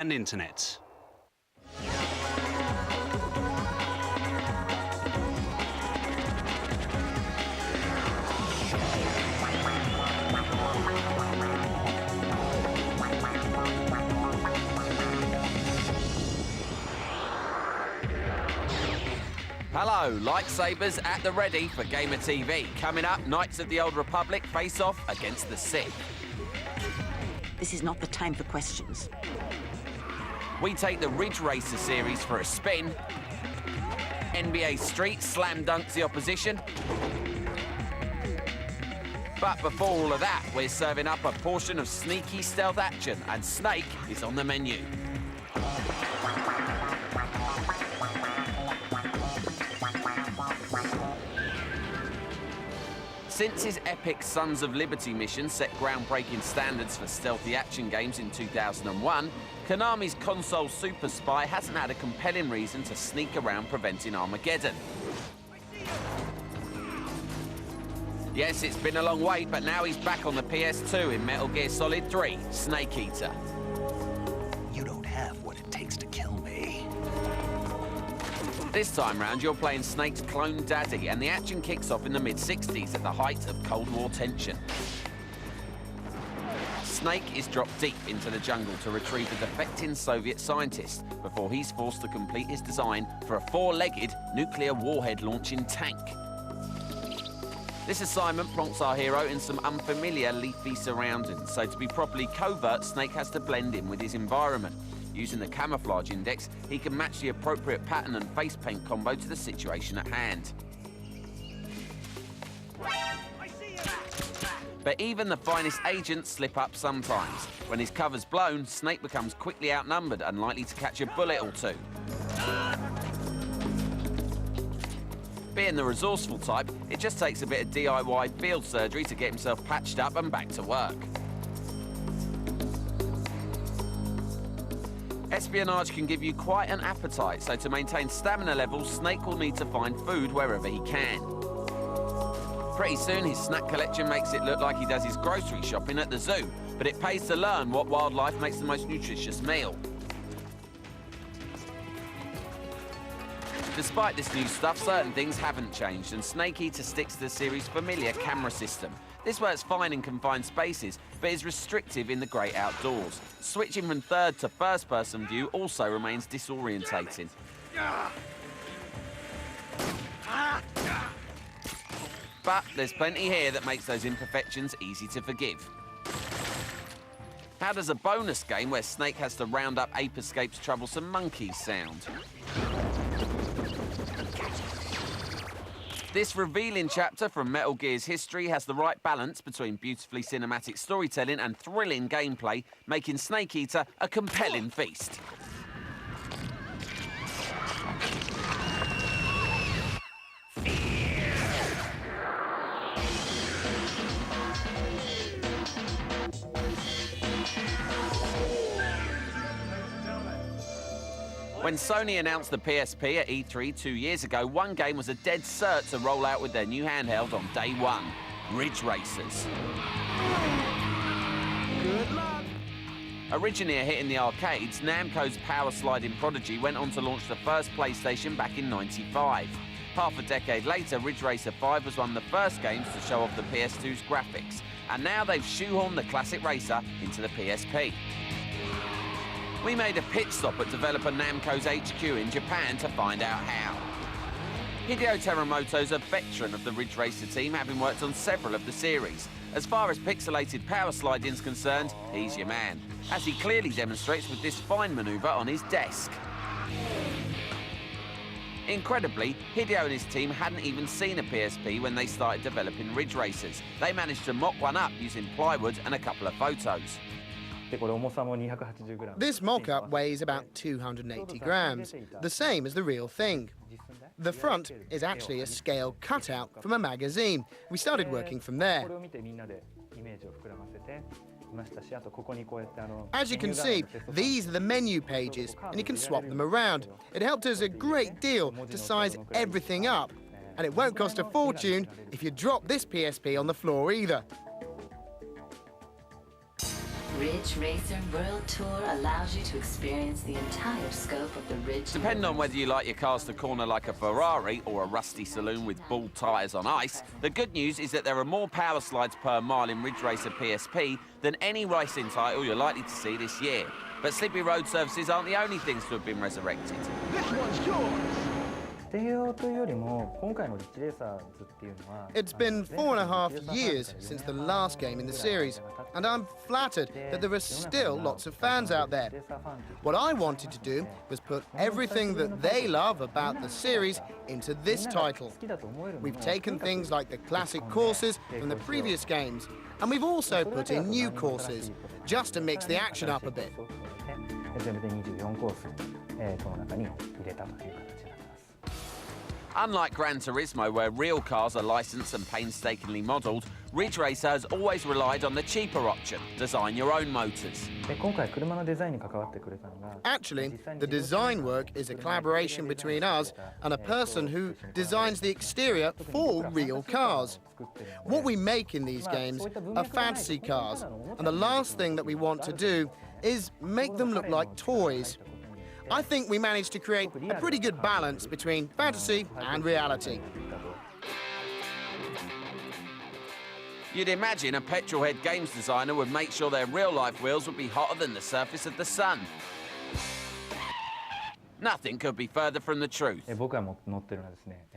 and internet. Hello, lightsabers at the ready for GamerTV. Coming up, Knights of the Old Republic face off against the Sith. This is not the time for questions. We take the Ridge Racer series for a spin. NBA Street slam dunks the opposition. But before all of that, we're serving up a portion of sneaky stealth action, and Snake is on the menu. Since his epic Sons of Liberty mission set groundbreaking standards for stealthy action games in 2001, Konami's console Super Spy hasn't had a compelling reason to sneak around preventing Armageddon. Yes, it's been a long wait, but now he's back on the PS2 in Metal Gear Solid 3, Snake Eater. You don't have what it takes to kill me. This time round, you're playing Snake's clone daddy, and the action kicks off in the mid-60s at the height of Cold War tension. Snake is dropped deep into the jungle to retrieve a defecting Soviet scientist before he's forced to complete his design for a four-legged nuclear warhead launching tank. This assignment prompts our hero in some unfamiliar leafy surroundings, so to be properly covert, Snake has to blend in with his environment. Using the camouflage index, he can match the appropriate pattern and face paint combo to the situation at hand. But even the finest agents slip up sometimes. When his cover's blown, Snake becomes quickly outnumbered and likely to catch a bullet or two. Being the resourceful type, it just takes a bit of DIY field surgery to get himself patched up and back to work. Espionage can give you quite an appetite, so to maintain stamina levels, Snake will need to find food wherever he can. Pretty soon, his snack collection makes it look like he does his grocery shopping at the zoo, but it pays to learn what wildlife makes the most nutritious meal. Despite this new stuff, certain things haven't changed, and Snake Eater sticks to the series' familiar camera system. This works fine in confined spaces, but is restrictive in the great outdoors. Switching from third to first-person view also remains disorientating. But there's plenty here that makes those imperfections easy to forgive. How does a bonus game where Snake has to round up Ape Escape's troublesome monkeys sound? This revealing chapter from Metal Gear's history has the right balance between beautifully cinematic storytelling and thrilling gameplay, making Snake Eater a compelling feast. When Sony announced the PSP at E3 2 years ago, one game was a dead cert to roll out with their new handheld on day one, Ridge Racers. Good luck! Originally a hit in the arcades, Namco's power-sliding prodigy went on to launch the first PlayStation back in '95. Half a decade later, Ridge Racer 5 was one of the first games to show off the PS2's graphics, and now they've shoehorned the classic racer into the PSP. We made a pit stop at developer Namco's HQ in Japan to find out how. Hideo Teramoto's a veteran of the Ridge Racer team, having worked on several of the series. As far as pixelated power sliding is concerned, he's your man, as he clearly demonstrates with this fine manoeuvre on his desk. Incredibly, Hideo and his team hadn't even seen a PSP when they started developing Ridge Racers. They managed to mock one up using plywood and a couple of photos. This mock-up weighs about 280 grams, the same as the real thing. The front is actually a scale cutout from a magazine. We started working from there. As you can see, these are the menu pages, and you can swap them around. It helped us a great deal to size everything up, and it won't cost a fortune if you drop this PSP on the floor either. Ridge Racer World Tour allows you to experience the entire scope of the Ridge. Depending on whether you like your cars to corner like a Ferrari or a rusty saloon with bald tyres on ice, the good news is that there are more power slides per mile in Ridge Racer PSP than any racing title you're likely to see this year. But Slippy road surfaces aren't the only things to have been resurrected. This one's yours! It's been 4.5 years since the last game in the series, and I'm flattered that there are still lots of fans out there. What I wanted to do was put everything that they love about the series into this title. We've taken things like the classic courses from the previous games, and we've also put in new courses, just to mix the action up a bit. Unlike Gran Turismo, where real cars are licensed and painstakingly modelled, Ridge Racer has always relied on the cheaper option, design your own motors. Actually, the design work is a collaboration between us and a person who designs the exterior for real cars. What we make in these games are fantasy cars, and the last thing that we want to do is make them look like toys. I think we managed to create a pretty good balance between fantasy and reality. You'd imagine a petrolhead games designer would make sure their real-life wheels would be hotter than the surface of the sun. Nothing could be further from the truth.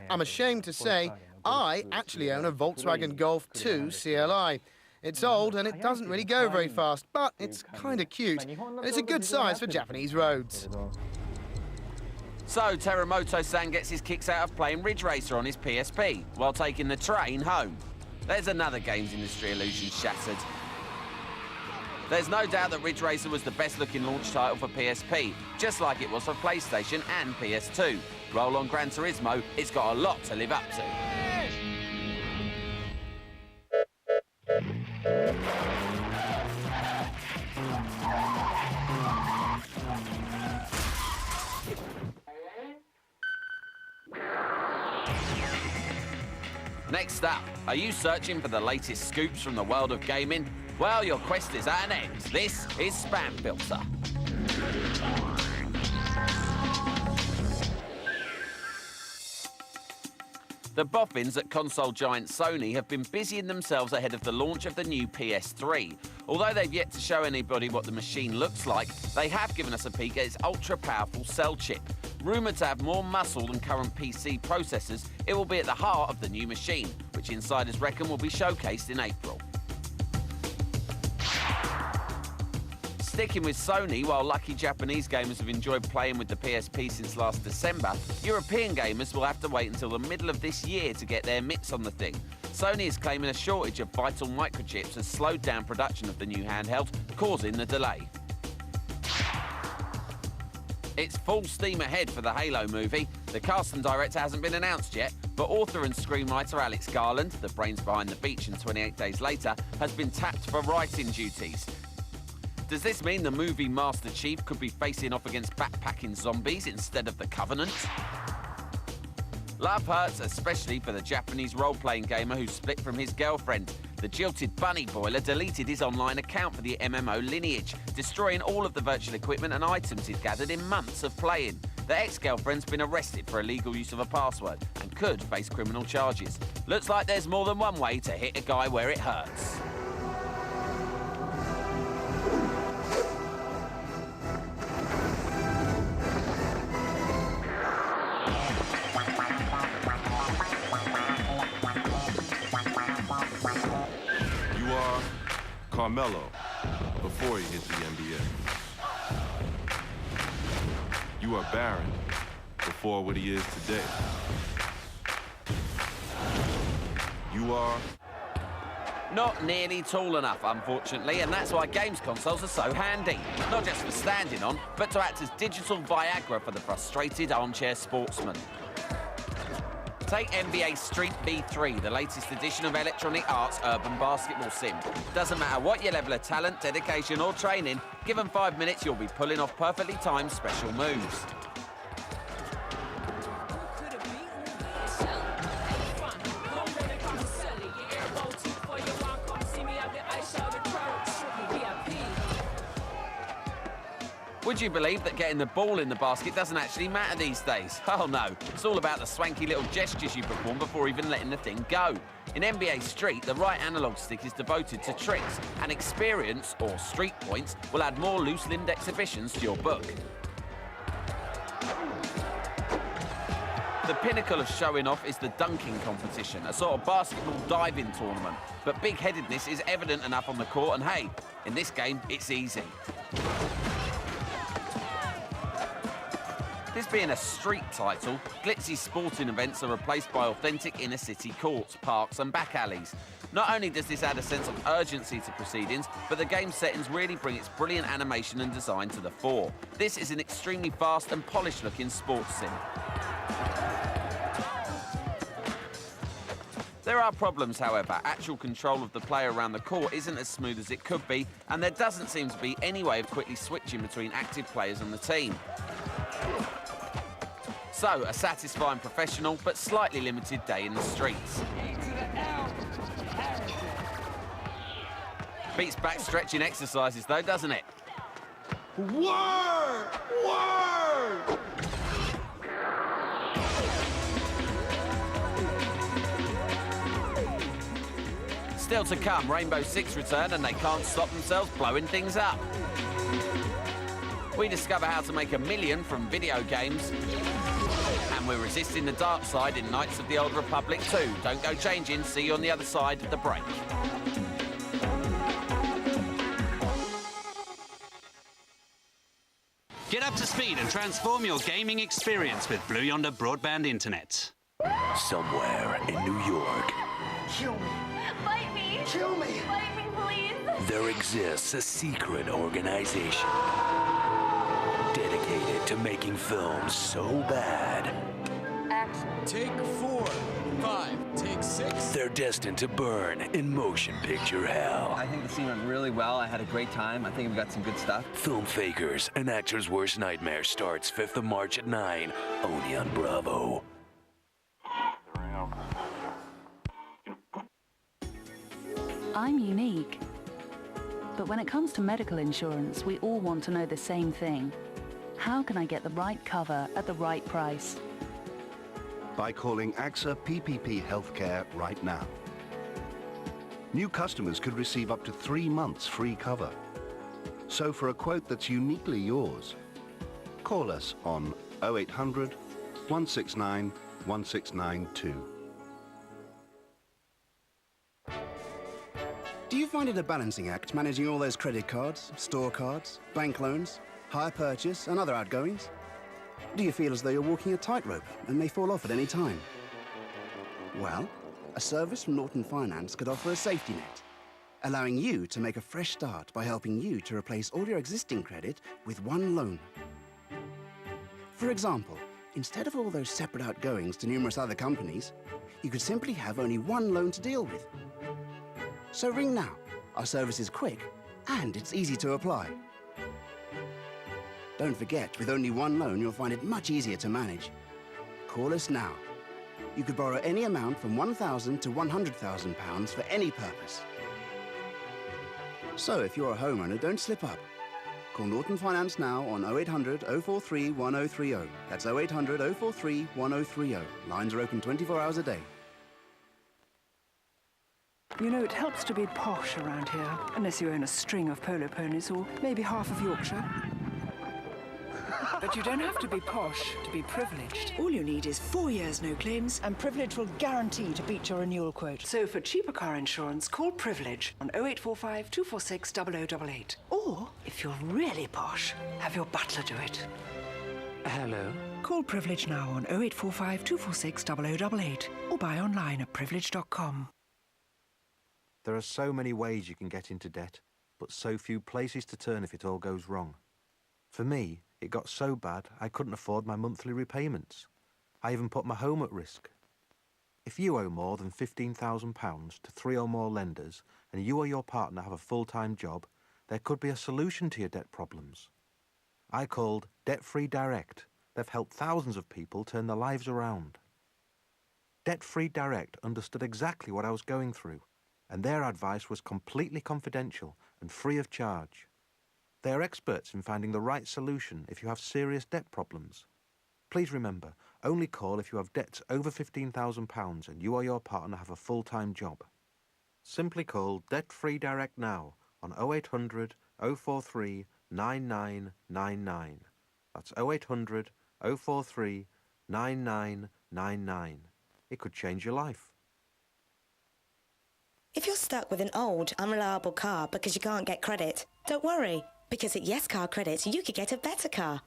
I'm ashamed to say, I actually own a Volkswagen Golf 2 CLI. It's old and it doesn't really go very fast, but it's kind of cute. And it's a good size for Japanese roads. So Teramoto-san gets his kicks out of playing Ridge Racer on his PSP, while taking the train home. There's another games industry illusion shattered. There's no doubt that Ridge Racer was the best-looking launch title for PSP, just like it was for PlayStation and PS2. Roll on Gran Turismo, it's got a lot to live up to. Next up, are you searching for the latest scoops from the world of gaming? Well, your quest is at an end. This is Spam Filter. The boffins at console giant Sony have been busying themselves ahead of the launch of the new PS3. Although they've yet to show anybody what the machine looks like, they have given us a peek at its ultra-powerful cell chip. Rumoured to have more muscle than current PC processors, it will be at the heart of the new machine, which insiders reckon will be showcased in April. Sticking with Sony, while lucky Japanese gamers have enjoyed playing with the PSP since last December, European gamers will have to wait until the middle of this year to get their mitts on the thing. Sony is claiming a shortage of vital microchips has slowed down production of the new handheld, causing the delay. It's full steam ahead for the Halo movie. The cast and director hasn't been announced yet, but author and screenwriter Alex Garland, the brains behind The Beach and 28 Days Later, has been tapped for writing duties. Does this mean the movie Master Chief could be facing off against backpacking zombies instead of the Covenant? Love hurts, especially for the Japanese role-playing gamer who split from his girlfriend. The jilted bunny boiler deleted his online account for the MMO Lineage, destroying all of the virtual equipment and items he'd gathered in months of playing. The ex-girlfriend's been arrested for illegal use of a password and could face criminal charges. Looks like there's more than one way to hit a guy where it hurts. Carmelo before he hit the NBA. You are Baron before what he is today. You are... Not nearly tall enough, unfortunately, and that's why games consoles are so handy. Not just for standing on, but to act as digital Viagra for the frustrated armchair sportsman. Take NBA Street V3, the latest edition of Electronic Arts' urban basketball sim. Doesn't matter what your level of talent, dedication or training, given 5 minutes you'll be pulling off perfectly timed special moves. Would you believe that getting the ball in the basket doesn't actually matter these days? Oh no, it's all about the swanky little gestures you perform before even letting the thing go. In NBA Street, the right analog stick is devoted to tricks, and experience, or street points, will add more loose-limbed exhibitions to your book. The pinnacle of showing off is the dunking competition, a sort of basketball diving tournament. But big-headedness is evident enough on the court, and hey, in this game, it's easy. This being a street title, glitzy sporting events are replaced by authentic inner-city courts, parks and back alleys. Not only does this add a sense of urgency to proceedings, but the game's settings really bring its brilliant animation and design to the fore. This is an extremely fast and polished-looking sports sim. There are problems, however. Actual control of the player around the court isn't as smooth as it could be, and there doesn't seem to be any way of quickly switching between active players on the team. So, a satisfying professional, but slightly limited day in the streets. Beats back stretching exercises though, doesn't it? Word! Word! Still to come, Rainbow Six return and they can't stop themselves blowing things up. We discover how to make $1 million from video games. And we're resisting the dark side in Knights of the Old Republic 2. Don't go changing, see you on the other side of the break. Get up to speed and transform your gaming experience with Blue Yonder broadband internet. Somewhere in New York, Kill me! Bite me! Kill me! Bite me, please! there exists a secret organization dedicated to making films so bad Take 4, 5, take 6. they're destined to burn in motion picture hell. I think the scene went really well. I had a great time. I think we got some good stuff. Film Fakers, an actor's worst nightmare starts 5th of March at 9, only on Bravo. I'm unique. But when it comes to medical insurance, we all want to know the same thing. How can I get the right cover at the right price? By calling AXA PPP Healthcare right now. New customers could receive up to 3 months free cover. So for a quote that's uniquely yours, call us on 0800 169 1692. Do you find it a balancing act managing all those credit cards, store cards, bank loans, hire purchase and other outgoings? Do you feel as though you're walking a tightrope and may fall off at any time? Well, a service from Norton Finance could offer a safety net, allowing you to make a fresh start by helping you to replace all your existing credit with one loan. For example, instead of all those separate outgoings to numerous other companies, you could simply have only one loan to deal with. So ring now. Our service is quick and it's easy to apply. Don't forget, with only one loan, you'll find it much easier to manage. Call us now. You could borrow any amount from £1,000 to £100,000 for any purpose. So if you're a homeowner, don't slip up. Call Norton Finance now on 0800 043 1030. That's 0800 043 1030. Lines are open 24 hours a day. You know, it helps to be posh around here, unless you own a string of polo ponies or maybe half of Yorkshire. But you don't have to be posh to be privileged. All you need is 4 years no claims, and Privilege will guarantee to beat your renewal quote. So for cheaper car insurance, call Privilege on 0845 246 0088. Or, if you're really posh, have your butler do it. Hello? Call Privilege now on 0845 246 0088 or buy online at privilege.com. There are so many ways you can get into debt, but so few places to turn if it all goes wrong. For me, it got so bad I couldn't afford my monthly repayments. I even put my home at risk. If you owe more than £15,000 to 3 or more lenders and you or your partner have a full-time job, there could be a solution to your debt problems. I called Debt Free Direct. They've helped thousands of people turn their lives around. Debt Free Direct understood exactly what I was going through, and their advice was completely confidential and free of charge. They are experts in finding the right solution if you have serious debt problems. Please remember, only call if you have debts over £15,000 and you or your partner have a full-time job. Simply call Debt Free Direct now on 0800 043 9999. That's 0800 043 9999. It could change your life. If you're stuck with an old, unreliable car because you can't get credit, don't worry, because at Yes Car Credit you could get a better car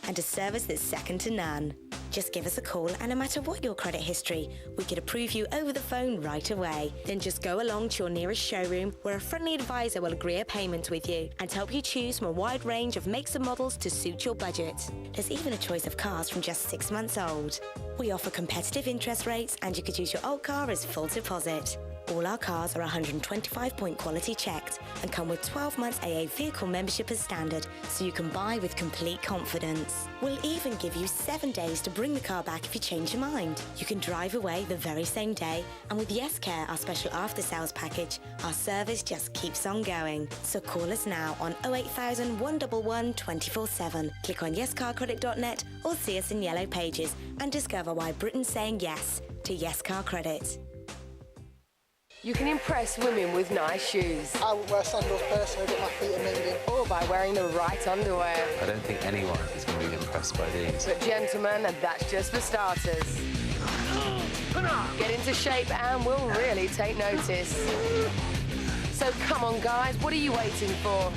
and a service that's second to none. Just give us a call and no matter what your credit history, we could approve you over the phone right away. Then just go along to your nearest showroom where a friendly advisor will agree a payment with you and help you choose from a wide range of makes and models to suit your budget. There's even a choice of cars from just 6 months old. We offer competitive interest rates and you could use your old car as full deposit. All our cars are 125-point quality checked and come with 12 months AA vehicle membership as standard, so you can buy with complete confidence. We'll even give you 7 days to bring the car back if you change your mind. You can drive away the very same day, and with Yes Care, our special after-sales package, our service just keeps on going. So call us now on 08000 111 24/7. Click on yescarcredit.net or see us in Yellow Pages and discover why Britain's saying yes to Yes Car Credit. You can impress women with nice shoes. I would wear sandals personally, but my feet are minging. Or by wearing the right underwear. I don't think anyone is going to be impressed by these. But gentlemen, that's just for starters. Get into shape and we'll really take notice. So come on guys, what are you waiting for?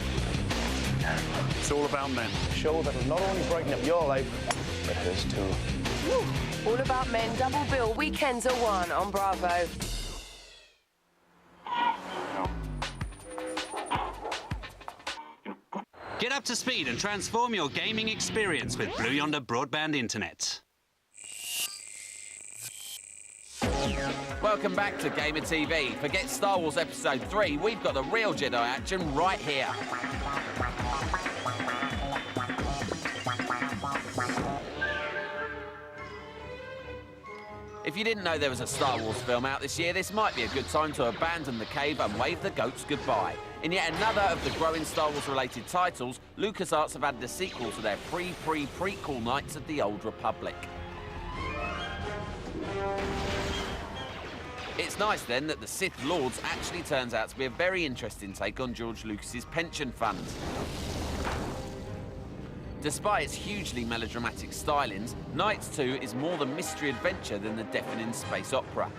It's all about men. Show that'll not only brighten up your life, but hers too. Woo. All About Men double bill weekends at 1 on Bravo. Get up to speed and transform your gaming experience with Blue Yonder broadband internet. Welcome back to GamerTV. Forget Star Wars Episode 3, we've got the real Jedi action right here. If you didn't know there was a Star Wars film out this year, this might be a good time to abandon the cave and wave the goats goodbye. In yet another of the growing Star Wars-related titles, LucasArts have added a sequel to their prequel Knights of the Old Republic. It's nice, then, that the Sith Lords actually turns out to be a very interesting take on George Lucas's pension fund. Despite its hugely melodramatic stylings, Knights 2 is more the mystery adventure than the deafening space opera.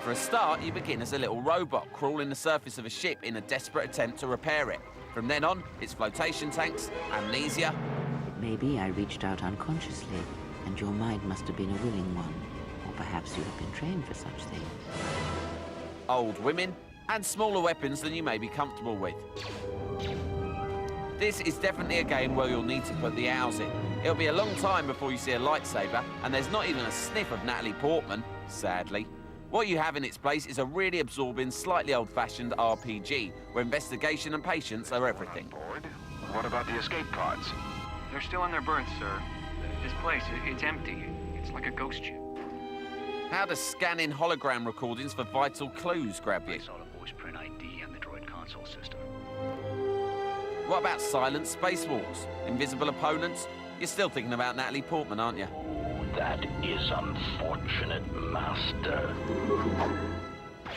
For a start, you begin as a little robot crawling the surface of a ship in a desperate attempt to repair it. From then on, it's flotation tanks, amnesia. Maybe I reached out unconsciously, and your mind must have been a willing one. Or perhaps you have been trained for such things. Old women, and smaller weapons than you may be comfortable with. This is definitely a game where you'll need to put the hours in. It'll be a long time before you see a lightsaber, and there's not even a sniff of Natalie Portman, sadly. What you have in its place is a really absorbing, slightly old-fashioned RPG, where investigation and patience are everything. What about the escape pods? They're still in their berths, sir. This place, it's empty. It's like a ghost ship. How does scanning hologram recordings for vital clues grab you? I saw the voice print ID on the droid console system. What about silent spacewalks? Invisible opponents? You're still thinking about Natalie Portman, aren't you? That is unfortunate, Master.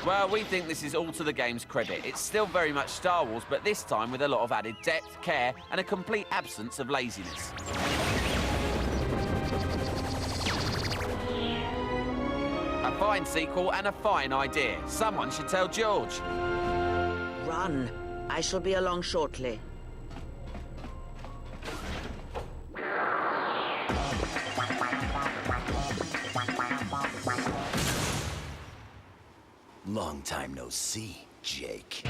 Well, we think this is all to the game's credit. It's still very much Star Wars, but this time with a lot of added depth, care, and a complete absence of laziness. A fine sequel and a fine idea. Someone should tell George. Run. I shall be along shortly. Long time no see, Jake.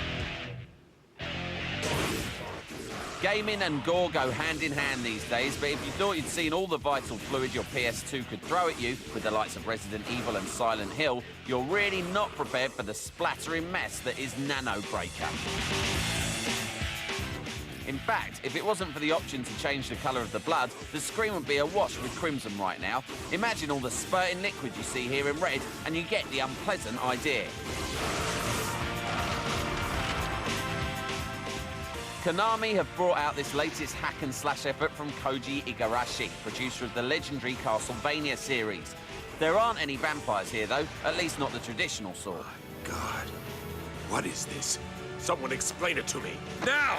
Gaming and gore go hand in hand these days, but if you thought you'd seen all the vital fluid your PS2 could throw at you, with the likes of Resident Evil and Silent Hill, you're really not prepared for the splattering mess that is Nanobreakup. In fact, if it wasn't for the option to change the colour of the blood, the screen would be awash with crimson right now. Imagine all the spurting liquid you see here in red, and you get the unpleasant idea. Konami have brought out this latest hack-and-slash effort from Koji Igarashi, producer of the legendary Castlevania series. There aren't any vampires here, though, at least not the traditional sort. God, what is this? Someone explain it to me, now!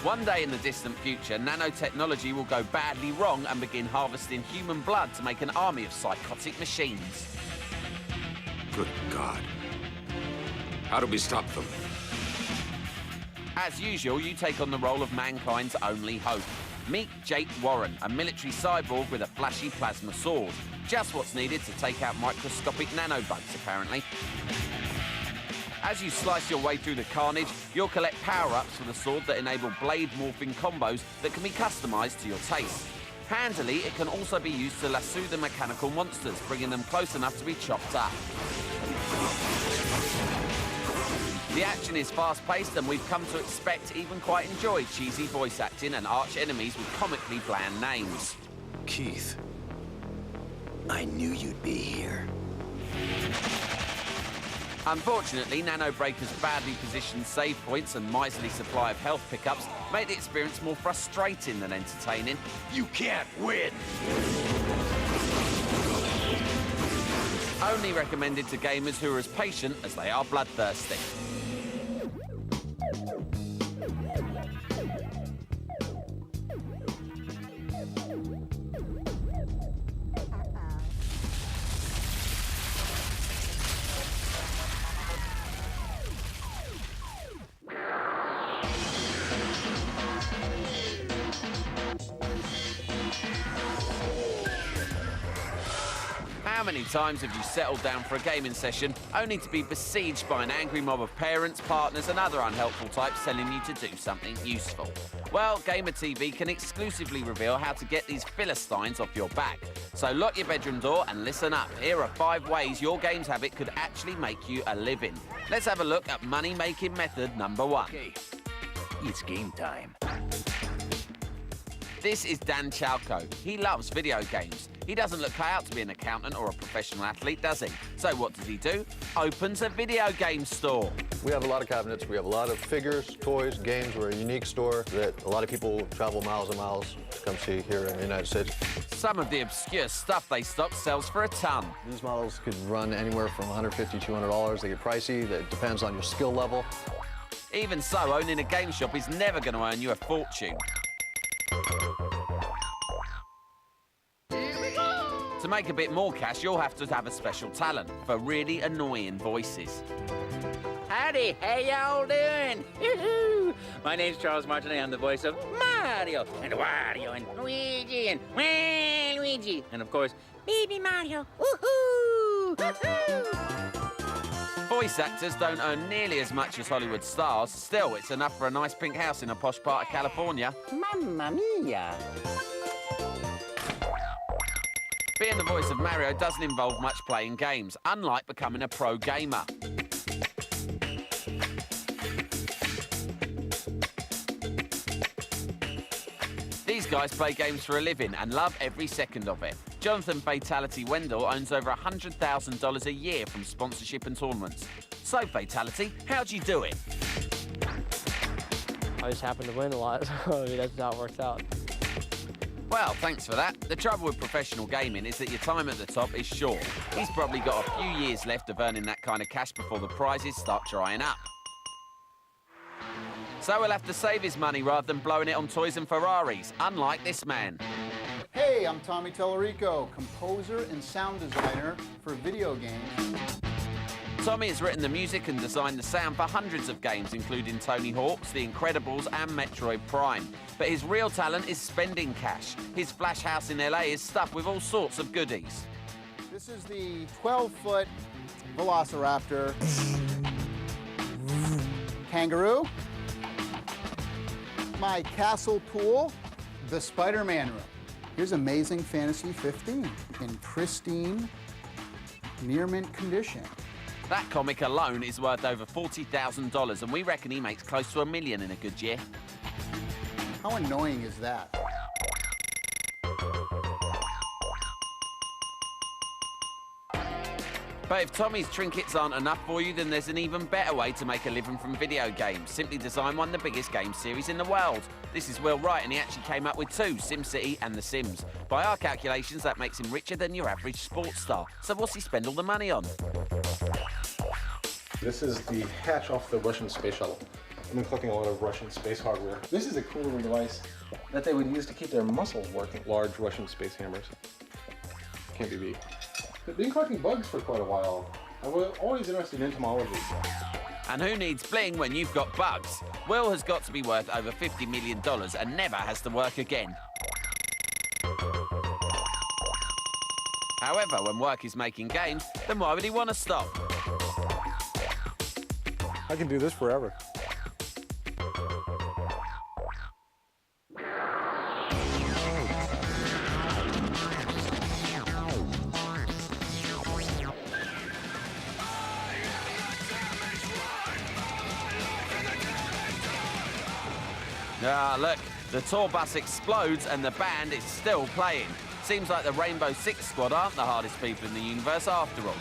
One day in the distant future, nanotechnology will go badly wrong and begin harvesting human blood to make an army of psychotic machines. Good God. How do we stop them? As usual, you take on the role of mankind's only hope. Meet Jake Warren, a military cyborg with a flashy plasma sword. Just what's needed to take out microscopic nanobugs, apparently. As you slice your way through the carnage, you'll collect power-ups for the sword that enable blade morphing combos that can be customised to your taste. Handily, it can also be used to lasso the mechanical monsters, bringing them close enough to be chopped up. The action is fast-paced, and we've come to expect, even quite enjoy, cheesy voice acting and arch-enemies with comically bland names. Keith, I knew you'd be here. Unfortunately, Nanobreaker's badly positioned save points and miserly supply of health pickups make the experience more frustrating than entertaining. You can't win! Only recommended to gamers who are as patient as they are bloodthirsty. How many times have you settled down for a gaming session only to be besieged by an angry mob of parents, partners and other unhelpful types telling you to do something useful? Well, GamerTV can exclusively reveal how to get these Philistines off your back. So lock your bedroom door and listen up. Here are 5 ways your games habit could actually make you a living. Let's have a look at money-making method number 1. Okay, it's game time. This is Dan Chalco. He loves video games. He doesn't look cut out to be an accountant or a professional athlete, does he? So what does he do? Opens a video game store. We have a lot of cabinets. We have a lot of figures, toys, games. We're a unique store that a lot of people travel miles and miles to come see here in the United States. Some of the obscure stuff they stock sells for a ton. These models could run anywhere from $150 to $200. They get pricey. That depends on your skill level. Even so, owning a game shop is never going to earn you a fortune. To make a bit more cash, you'll have to have a special talent for really annoying voices. Howdy, how y'all doing? Yoo-hoo! My name's Charles Martinet. I'm the voice of Mario, and Wario, and Luigi, and Luigi, and of course, Baby Mario. Woohoo! Voice actors don't earn nearly as much as Hollywood stars. Still, it's enough for a nice pink house in a posh part of California. Mamma mia! Being the voice of Mario doesn't involve much playing games, unlike becoming a pro gamer. These guys play games for a living and love every second of it. Jonathan Fatality Wendell owns over $100,000 a year from sponsorship and tournaments. So, Fatality, how'd you do it? I just happen to win a lot, so that's how it works out. Well, thanks for that. The trouble with professional gaming is that your time at the top is short. He's probably got a few years left of earning that kind of cash before the prizes start drying up. So we'll have to save his money rather than blowing it on toys and Ferraris, unlike this man. Hey, I'm Tommy Tallarico, composer and sound designer for video games. Tommy has written the music and designed the sound for hundreds of games, including Tony Hawk's, The Incredibles and Metroid Prime. But his real talent is spending cash. His flash house in LA is stuffed with all sorts of goodies. This is the 12-foot Velociraptor kangaroo. My castle pool, the Spider-Man room. Here's Amazing Fantasy 15 in pristine, near mint condition. That comic alone is worth over $40,000, and we reckon he makes close to $1 million in a good year. How annoying is that? But if Tommy's trinkets aren't enough for you, then there's an even better way to make a living from video games. Simply design one of the biggest game series in the world. This is Will Wright, and he actually came up with two, SimCity and The Sims. By our calculations, that makes him richer than your average sports star. So what's he spend all the money on? This is the hatch off the Russian space shuttle. I've been collecting a lot of Russian space hardware. This is a cool little device that they would use to keep their muscles working. Large Russian space hammers. Can't be beat. I've been collecting bugs for quite a while. I was always interested in entomology. And who needs bling when you've got bugs? Will has got to be worth over $50 million and never has to work again. However, when work is making games, then why would he want to stop? I can do this forever. Ah, look, the tour bus explodes and the band is still playing. Seems like the Rainbow Six squad aren't the hardest people in the universe after all.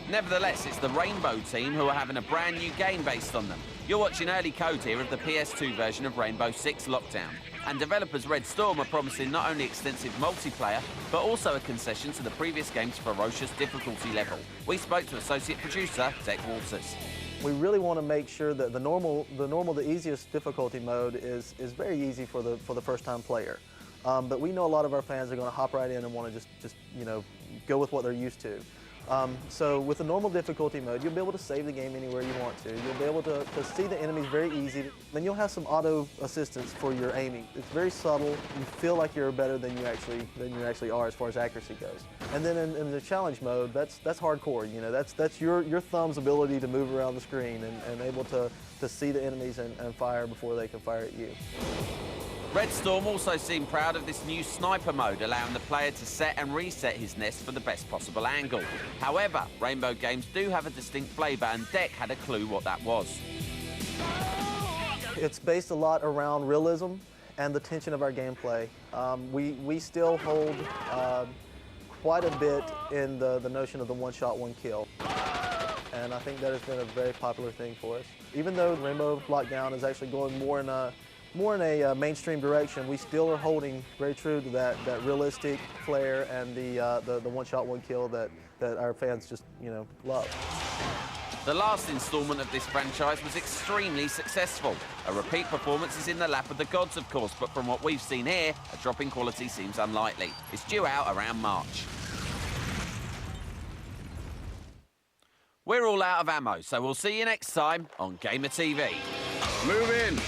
Nevertheless, it's the Rainbow team who are having a brand new game based on them. You're watching early code here of the PS2 version of Rainbow Six Lockdown. And developers Red Storm are promising not only extensive multiplayer, but also a concession to the previous game's ferocious difficulty level. We spoke to associate producer Deck Waters. We really want to make sure that the easiest difficulty mode is very easy for the first-time player. But we know a lot of our fans are going to hop right in and want to just go with what they're used to. So with the normal difficulty mode, you'll be able to save the game anywhere you want to. You'll be able to see the enemies very easy. Then you'll have some auto assistance for your aiming. It's very subtle. You feel like you're better than you actually are as far as accuracy goes. And then in the challenge mode, that's hardcore. That's your thumb's ability to move around the screen and able to see the enemies and fire before they can fire at you. Red Storm also seemed proud of this new sniper mode, allowing the player to set and reset his nest for the best possible angle. However, Rainbow games do have a distinct flavour, and Deck had a clue what that was. It's based a lot around realism and the tension of our gameplay. We still hold quite a bit in the notion of the one-shot, one-kill. And I think that has been a very popular thing for us. Even though Rainbow Lockdown is actually going more in a mainstream direction, we still are holding very true to that realistic flair and the one-shot, one-kill that our fans just love. The last installment of this franchise was extremely successful. A repeat performance is in the lap of the gods, of course, but from what we've seen here, a drop in quality seems unlikely. It's due out around March. We're all out of ammo, so we'll see you next time on GamerTV. Move in!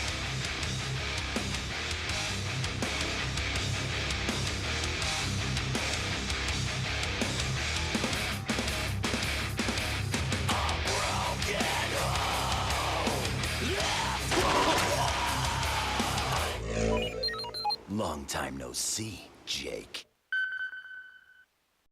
Long time no see, Jake.